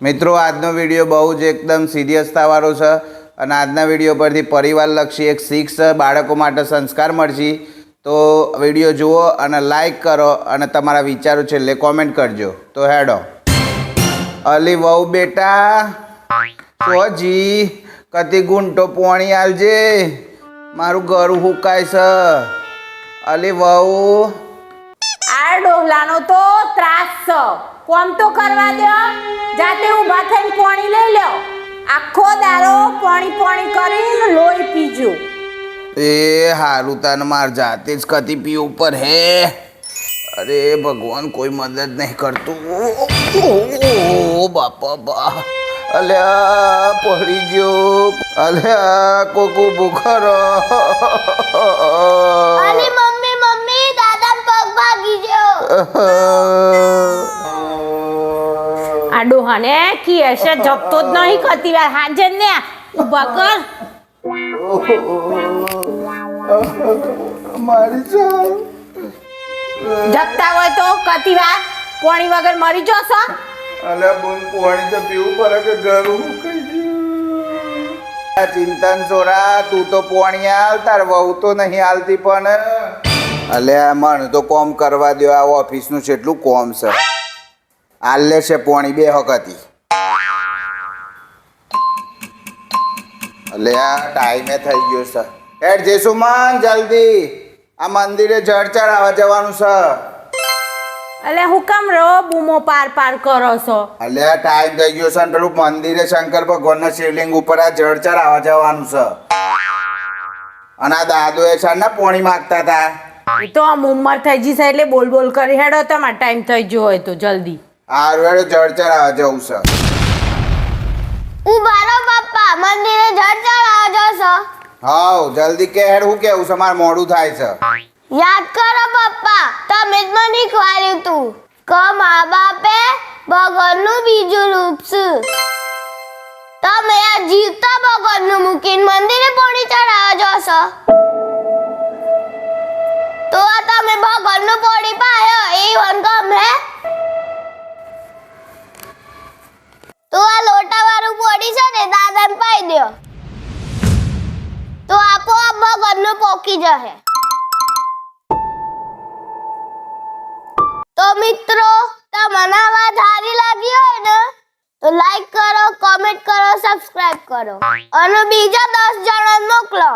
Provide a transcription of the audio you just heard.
મિત્રો આજનો વિડીયો બહુ જ એકદમ સિરિયસતાવાળો છે અને આજના વિડીયો પરથી પરિવારલક્ષી એક શીખ છે, બાળકો માટે સંસ્કાર મળશે. તો વિડીયો જુઓ અને લાઈક કરો અને તમારા વિચારો છેલ્લે કોમેન્ટ કરજો. તો હેડો. અલી વહુ બેટા સોજી કતી ગુંટો પોણી આલજે, મારું ગળું હુકાય છે. અલી વહુ આ ડોહલાનો તો ત્રાસ છે, કોમ તો કરવા દો, જાતે ઊભા થઈને પાણી લઈ લો. આખો દારો પાણી કરીને લોહી પીજો. એ હારું તને માર જાતે જ કતી પીવું પર હે. અરે ભગવાન કોઈ મદદ નહીં કરતું. ઓ બાપા બા, અલ્યા પડી ગયો. અલ્યા કોકુ ભૂખરો. અલી મમ્મી દાદા પગ ભાગી ગયો. આ ડોહાને કી હશે જપતો જ નહીં કરતી વાર. હાજર ને ઊભા કર. મારી જાન જપતા હોય તો કતી વાર પાણી વગર મરી જશો. અલ્યા બોન પાણી તો પીવું પડે કે ગળું મુકાઈ ગયું. ચિંતન છોરા, તું તો પાણી આલ, તાર વહુ તો નહીં આલતી. પણ અલ્યા મને તો કોમ કરવા દો. આ ઓફિસનું કેટલું કોમ છે. આલ લેશે પાણી બે વખત. અલ્યા ટાઈમે થઈ ગયો છે. હેડ જેસુમાન જલ્દી, આ મંદિરે જળ ચડાવવા જવાનું છે. એટલે હું કામ રો બૂમો પાર કરો છો? અલ્યા ટાઈમ થઈ ગયો છે ને પેલું મંદિરે શંકર ભગવાનના શિવલિંગ ઉપર આ જળ ચડાવવા જવાનું છે. અને આ દાદોએ છે ને પોણી માંગતા હતા. એ તો આમ ઉંમર થઈ ગઈ છે એટલે બોલ કરી હેડો. તમારે ટાઈમ થઈ ગયો હોય તો જલ્દી. આ રેડો જળ ચડાવવા જવું છે. ઉભા રહો પપ્પા, મંદિરે જળ ચડાવવા જશો. હાઉ જલ્દી કે હેડ. હું કેવું છે, મારે મોડું થાય છે. યાદ કરો પપ્પા, તમે જ મને શીખવાડ્યું તું કે મા બાપે ભગવાનનું બીજું રૂપ છે. તમે આ જીવતા ભગવાનનું મૂકીને મંદિરે પાણી ચડાવવા જશો તો આ તમે ભગવાનનું પાણી પાયો એ વન ગમે? તો આ લોટાવાળું પાણી છે ને દાદાને પાઈ દો તો આપોઆપ ભગવાનનું પોકી જશે. તો મિત્રો, તમને આ વાત સારી લાગી હોય ને તો લાઈક કરો, કોમેન્ટ કરો, સબસ્ક્રાઇબ કરો અને બીજા 10 જણાને મોકલો.